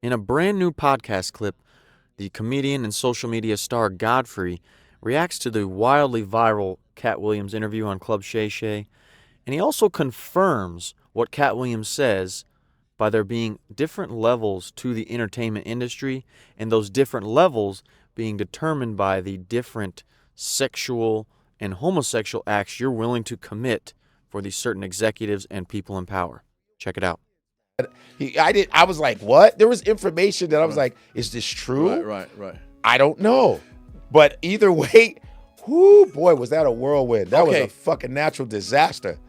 In a brand new podcast clip, the comedian and social media star Godfrey reacts to the wildly viral Katt Williams interview on Club Shay Shay, and he also confirms what Katt Williams says by there being different levels to the entertainment industry, and those different levels being determined by the different sexual and homosexual acts you're willing to commit for these certain executives and people in power. Check it out. I was like, what? There was information that I was like, is this true? Right. I don't know. But either way, whoo, boy, was that a whirlwind. That was a fucking natural disaster.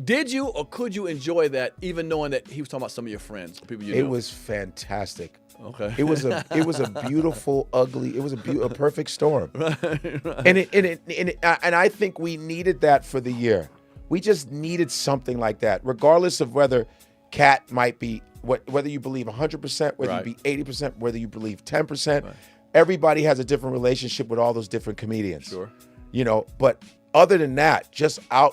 Did you enjoy that, even knowing that he was talking about some of your friends, people you knew? It was fantastic. Okay. It was a beautiful, ugly. It was a perfect storm. Right. And I think we needed that for the year. We just needed something like that, regardless of whether Katt might be whether you believe 100%, whether you be 80%, whether you believe 10%. Right. Everybody has a different relationship with all those different comedians. Sure. You know, but other than that,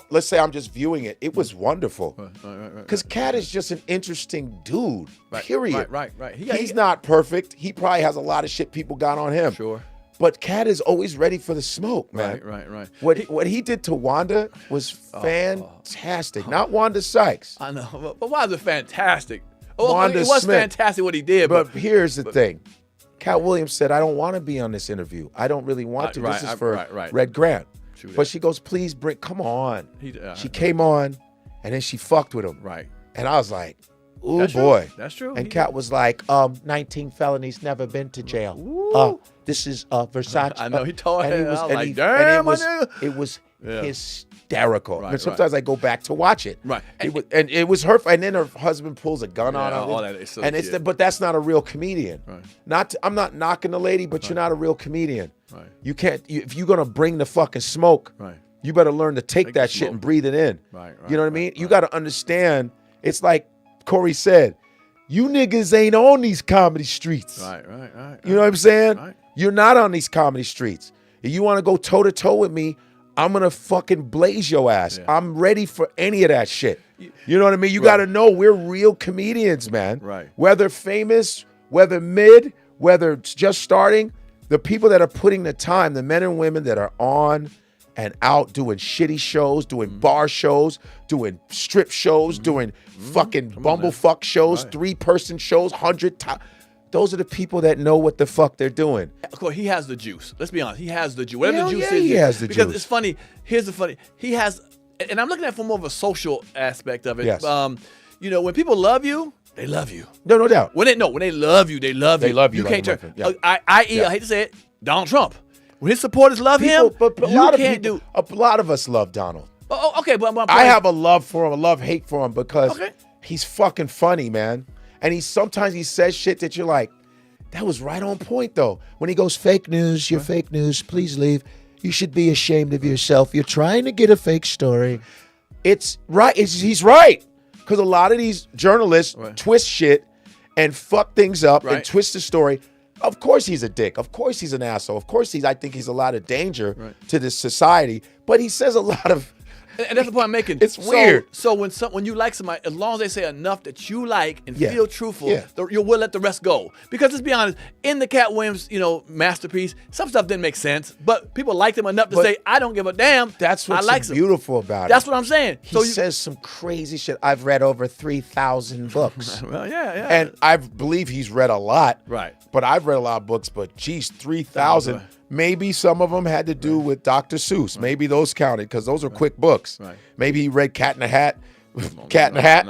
let's say I'm just viewing it. It was wonderful. Right. Because Katt is just an interesting dude, period. Right. He's not perfect. He probably has a lot of shit people got on him. Sure. But Katt is always ready for the smoke, man. Right. What he did to Wanda was fantastic. Not Wanda Sykes. I know, but why is it fantastic? It was Smith. fantastic what he did. But here's the thing. Katt Williams said, I don't want to be on this interview. I don't really want to. This is for Red Grant. But she goes, please come on. She came on, and then she fucked with him. Right. And I was like, ooh, That's boy. True. That's true. And Katt was like, 19 felonies, never been to jail. This is Versace. I know, he told and him. he was, I was and like, he- damn, and my nigga. it was hysterical. Right, And sometimes I go back to watch it. Right. And it was her, and then her husband pulls a gun on her. all that is so and cute. but that's not a real comedian. Right. I'm not knocking the lady, but you're not a real comedian. Right. You can't, if you're going to bring the fucking smoke, Right. you better learn to take that the shit smoke. and breathe it in. Right. You know what I mean? You got to understand, it's like Corey said, you niggas ain't on these comedy streets. Right. You know what I'm saying? Right. You're not on these comedy streets. If you want to go toe to toe with me, I'm going to fucking blaze your ass. Yeah. I'm ready for any of that shit. You know what I mean? You got to know we're real comedians, man. Right. Whether famous, whether mid, whether it's just starting, the people that are putting the time, the men and women that are on and out doing shitty shows, doing bar shows, doing strip shows, doing fucking bumblefuck shows, 3-person shows, 100 times. Those are the people that know what the fuck they're doing. Of course, he has the juice. Let's be honest. He has the juice. Whatever Hell the juice yeah, is. he has the because juice. it's funny. Here's the funny. He has, and I'm looking at it from more of a social aspect of it. Yes. You know, when people love you, they love you. No doubt. When they love you, they love you. They love you You like can't a turn. motherfucker. I hate to say it, Donald Trump. When his supporters love him, But a you lot of can't people, do. a lot of us love Donald. Oh, okay, but my point I is- have a love for him, a love-hate for him because Okay. he's fucking funny, man. And sometimes he says shit that you're like, that was right on point, though. When he goes, fake news, you're fake news, please leave. You should be ashamed of yourself. You're trying to get a fake story. It's right. He's right. Because a lot of these journalists twist shit and fuck things up and twist the story. Of course he's a dick. Of course he's an asshole. Of course I think he's a lot of danger to this society. But he says a lot of... And that's the point I'm making. It's weird. So when you like somebody, as long as they say enough that you like and Yeah. feel truthful, Yeah. you will let the rest go. Because let's be honest, in the Katt Williams, masterpiece, some stuff didn't make sense, but people liked him enough to But say, I don't give a damn. That's what's I like so him. beautiful about it. That's what I'm saying. He says some crazy shit. I've read over 3,000 books. Well, yeah. And I believe he's read a lot. Right. But I've read a lot of books, but geez, 3,000. Right. Maybe some of them had to do with Dr. Seuss. Maybe those counted because those are quick books. Right. Maybe he read Cat in the Hat. Cat in the Hat.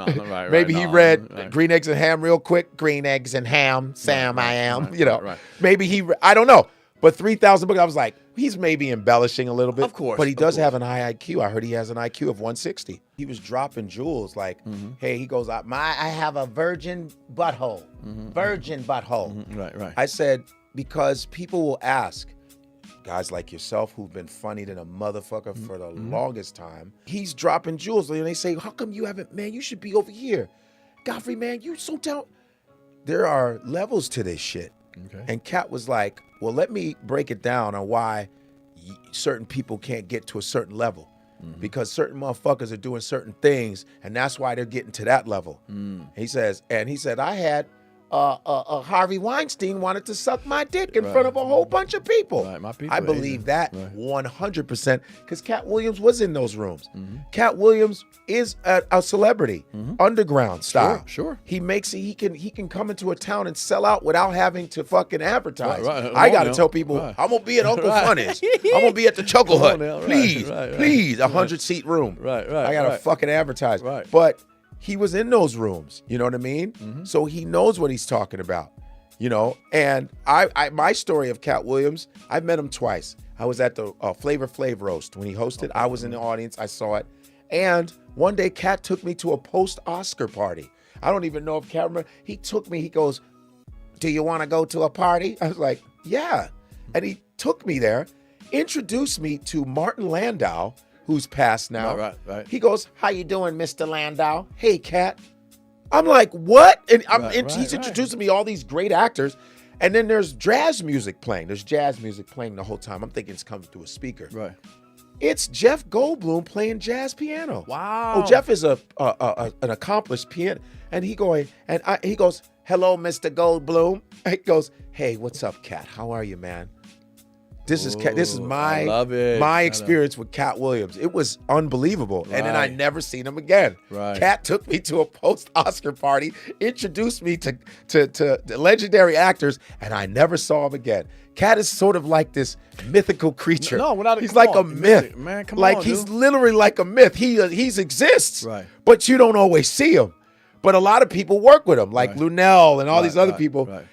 Maybe he read Green Eggs and Ham real quick. Green Eggs and Ham, Sam I am. Right. Maybe I don't know. But 3,000 books, I was like, he's maybe embellishing a little bit. Of course. But he does have an high IQ. I heard he has an IQ of 160. He was dropping jewels like, hey, he goes, I have a virgin butthole. Virgin butthole. Right. I said, because people will ask, guys like yourself who've been funny than a motherfucker for the longest time, he's dropping jewels. And they say, how come you haven't, man, you should be over here. Godfrey, man, you so down. There are levels to this shit. Okay. And Katt was like, well, let me break it down on why certain people can't get to a certain level. Because certain motherfuckers are doing certain things, and that's why they're getting to that level. He said, I had Harvey Weinstein wanted to suck my dick in front of a whole bunch of people. Right, my people, I believe that right. 100% because Katt Williams was in those rooms. Katt Williams is a celebrity, underground style. Sure. He can come into a town and sell out without having to fucking advertise. Right. I got to now. tell people, Right. I'm gonna be at Uncle Funny's. I'm gonna be at the Chuckle Come on Hut. now. Right, Please, right. please, 100-seat room. Right. I gotta fucking advertise. Right. But he was in those rooms, you know what I mean? So he knows what he's talking about, you know? And my story of Katt Williams, I've met him twice. I was at the Flavor Flav roast when he hosted. I was in the audience, I saw it. And one day Katt took me to a post-Oscar party. I don't even know if Katt remember. He took me, he goes, do you wanna go to a party? I was like, yeah. And he took me there, introduced me to Martin Landau, who's passed now. Right. He goes, how you doing, Mr. Landau? Hey, Katt. I'm like, what? And he's introducing me all these great actors. And then there's jazz music playing. There's jazz music playing the whole time. I'm thinking it's coming through a speaker. Right. It's Jeff Goldblum playing jazz piano. Wow. Oh, Jeff is an accomplished pianist. And he goes, hello, Mr. Goldblum. He goes, hey, what's up, Katt? How are you, man? This is I love it. my experience with Katt Williams. It was unbelievable. And then I never seen him again. Right. Katt took me to a post-Oscar party, introduced me to the legendary actors, and I never saw him again. Katt is sort of like this mythical creature. No, he's like a myth. Man, come like on, he's dude. literally like a myth. He exists. Right. But you don't always see him. But a lot of people work with him, like Lunel and all these other people. Right.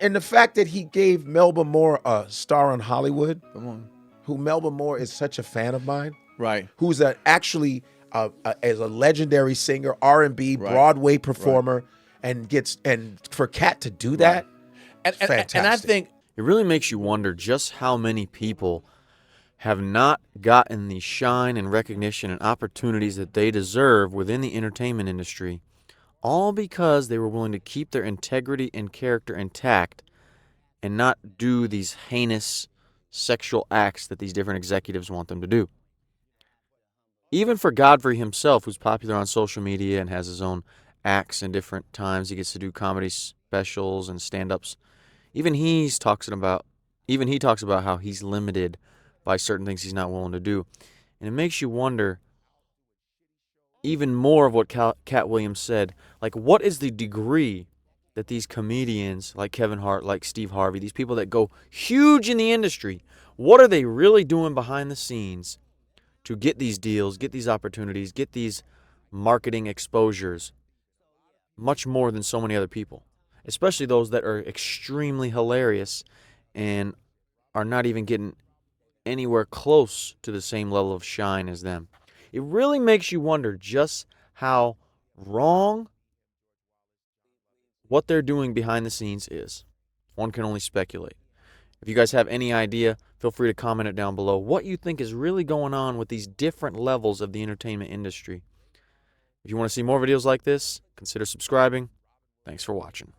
And the fact that he gave Melba Moore a star on Hollywood, who Melba Moore is such a fan of mine, Right. who's actually as a legendary singer, R&B, Broadway performer, and for Katt to do that, fantastic. And I think It really makes you wonder just how many people have not gotten the shine and recognition and opportunities that they deserve within the entertainment industry, all because they were willing to keep their integrity and character intact and not do these heinous sexual acts that these different executives want them to do. Even for Godfrey himself, who's popular on social media and has his own acts in different times, he gets to do comedy specials and stand-ups. Even he talks about how he's limited by certain things he's not willing to do. And it makes you wonder even more of what Katt Williams said. Like, what is the degree that these comedians like Kevin Hart, like Steve Harvey, these people that go huge in the industry, what are they really doing behind the scenes to get these deals, get these opportunities, get these marketing exposures much more than so many other people, especially those that are extremely hilarious and are not even getting anywhere close to the same level of shine as them. It really makes you wonder just how wrong what they're doing behind the scenes is. One can only speculate. If you guys have any idea, feel free to comment it down below what you think is really going on with these different levels of the entertainment industry. If you want to see more videos like this, consider subscribing. Thanks for watching.